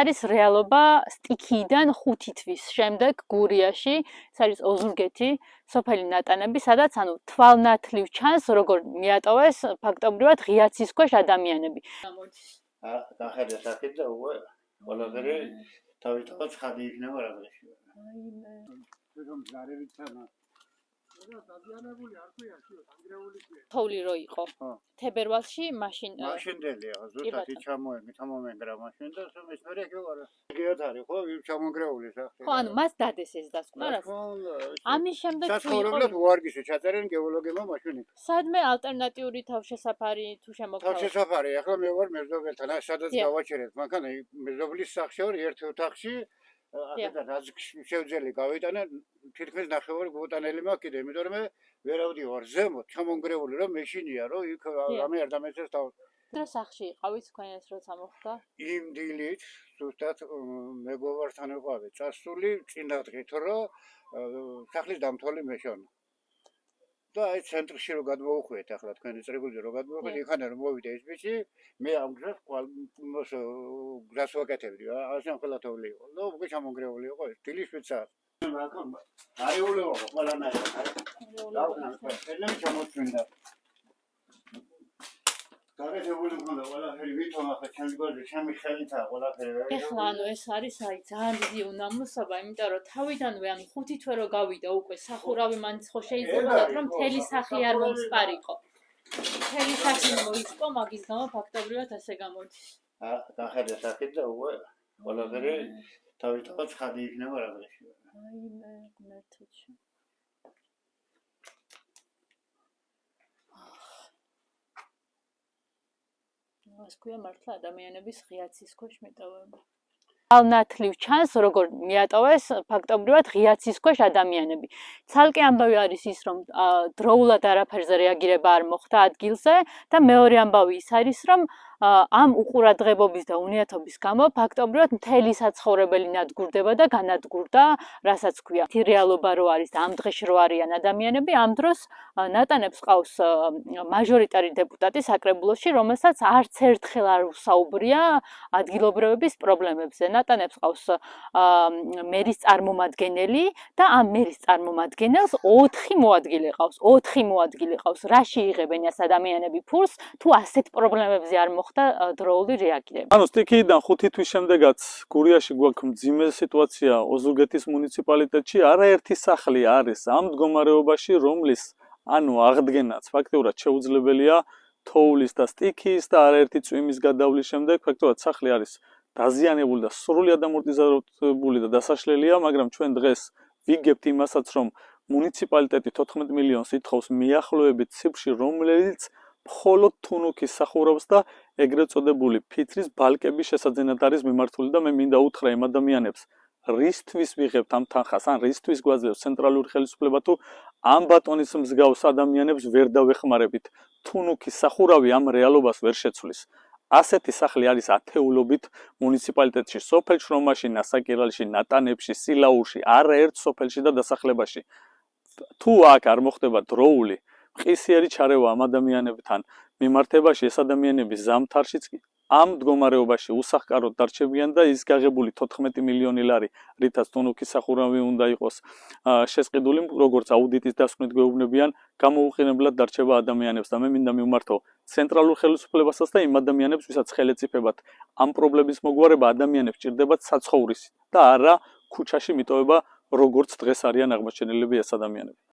არის რეალობა სტიქიიდან 5 თვის შემდეგ გურიაში, ეს არის ოზურგეთი, სოფელი ნატანები, სადაც ანუ თვალნათლივ ჩანს, როგორ მიატოვეს ფაქტობრივად ღია ცის ქვეშ ადამიანები. დახედა სახით და უკვე ყველაფერი თავისთავად ხადი იქნება რაღაცში. რომ ზარებით ჩანა. დადიანებული არ ქვია, ანგრეული ქვია. თოვლი რო იყო. თებერვალში მაშინდელია, ზუსტად ჩამომენგრა მაშინ და ეს მერე ეგრევა. ეგრეოთ არის ხო, ჩამონგრეული სახე. ხო, ანუ მას დადეს ეს დასკვნა რა. ამის შემდეგ საცხოვრებლად უარგისო ჩაწერენ გეოლოგებმა მაშინ. სადმე ალტერნატიული თავშესაფარი თუ შემოგვთავაზეთ? თავშესაფარი, ახლა მე ვარ მეზობელთან, სადაც გავაჩერეთ, მანქანა მეზობლის სახლში ვარ ერთ ოთახში. აქედან რაც შევძელი გავიტანე, თითქმის ნახევარი გუტანელი მაქვს კიდე, იმიტომ რომ მე ვერავდივარ ზემოთ, ჩამონგრეული რომ მეშინია, რომ იქ რამე არ დამეცეს თავს. დრო სახლში იყავით თქვენს როცა მოხდა? იმ დილით, ზუსტად მეგობართან ვიყავი წასული, წინა დღით რომ სახლის დამთვალი მეშონა. და აი ცენტრში რო გადმოუხვიეთ ახლა თქვენი წრებულზე რო გადმოუხვიეთ, იქან რომ მოვიდა ეს ბიჭი, მე ამ გზას გზას ვაკეთებდი, ასენ ყველა თოვლი იყო. და უკვე ჩამონგრეული იყო ეს დილის 7 საათს. არეულეო ყველანაირად. და ჩამოწვინდა. გარეთებული მქონდა ყველაფერი ვითომ ახლა ჩემს გვერდზე ჩემი ხელითაა ყველაფერი. ეხლა ანუ ეს არის აი ძალიან დიდი უნამუსობა, იმიტომ რომ თავიდანვე ანუ 5 თვე რო გავიდა უკვე სახურავი მანც ხო შეიძლებოდა რომ მთელი სახლი არ მომსპარიყო. მთელი სახლი მოიწყო, მაგის გამო ფაქტობრივად ასე გამოდის. დახედა სახით და უკვე ყველაფერი თავისთავად ხადი იქნება რაღაცში. აი მე მეთოჩი. ეს ქვია მართლა ადამიანების ღია ცის ქვეშ მეტოვება. თვალნათლივ ჩანს, როგორ მიატოვეს ფაქტობრივად ღია ცის ქვეშ ადამიანები. ცალკე ამბავი არის ის, რომ დროულად არაფერზე რეაგირება არ მოხდა ადგილზე და მეორე ამბავი ის არის, რომ ამ უყურადღებობის და უნიათობის გამო ფაქტობრივად მთელი საცხოვრებელი ნადგურდება და განადგურდა, რასაც ქვია. თი რეალობა რო არის და ამ დღეში რო არიან ადამიანები, ამ დროს ნატანებს ყავს მაჟორიტარი დეპუტატი საკრებულოში, რომელსაც არც ერთხელ არ უსაუბრია ადგილობრივების პრობლემებზე. ნატანებს ყავს მერის წარმომადგენელი და ამ მერის წარმომადგენელს 4 მოადგილე ყავს. 4 მოადგილე ყავს. რაში იღებენ ეს ადამიანები ფულს, თუ ასეთ პრობლემებზე არ მოხდა დროული რეაგირება. ანუ სტიქიიდან 5 თვის შემდეგაც გურიაში გვაქვს მძიმე სიტუაცია ოზურგეთის მუნიციპალიტეტში, არაერთი სახლი არის ამ მდგომარეობაში, რომლის ანუ აღდგენაც ფაქტობრივად შეუძლებელია თოვლის და სტიქიის და არაერთი წვიმის გადავლის შემდეგ, ფაქტობრივად სახლი არის დაზიანებული და სრულად ამორტიზირებული და დასაშლელია, მაგრამ ჩვენ დღეს ვიგებთ იმასაც, რომ მუნიციპალიტეტი 14 მილიონს ითხოვს მიახლოებით ციფრში, რომელიც მხოლოდ თუნუქის სახურავს და ეგრეთ წოდებული ფიცრის ბალკების შესაძენად არის მიმართული და მე მინდა უთხრა იმ ადამიანებს, რისთვის ვიღებთ ამ თანხას, ან რისთვის გვაძლევს ცენტრალური ხელისუფლება თუ ამ ბატონის მსგავს ადამიანებს ვერ დავეხმარებით. თუნუქის სახურავი ამ რეალობას ვერ შეცვლის. ასეთი სახლი არის ათეულობით მუნიციპალიტეტში, სოფელ შრომაში, ნასაკირალში, ნატანებში, სილაურში, არაერთ სოფელში და დასახლებაში. თუ აქ არ მოხდება დროული ყისიერი ჩარევა ამ ადამიანებთან მიმართებაში, ეს ადამიანები ზამთარშიც ამ მდგომარეობაში უსახკაროდ დარჩებიან და ის გაღებული 14 მილიონი ლარი, რითაც თუნუქის სახურავი უნდა იყოს შესყიდული, როგორც აუდიტის დასკვნით გვეუბნებიან, გამოუყენებლად დარჩება ადამიანებს და მე მინდა მივმართო ცენტრალურ ხელისუფლებასაც და იმ ადამიანებს, ვისაც ხელეწიფებათ ამ პრობლემის მოგვარება, ადამიანებს ჭირდებათ საცხოვრისი და არა ქუჩაში მიტოვება, როგორც დღეს არიან აღმოჩენილები ეს ადამიანები.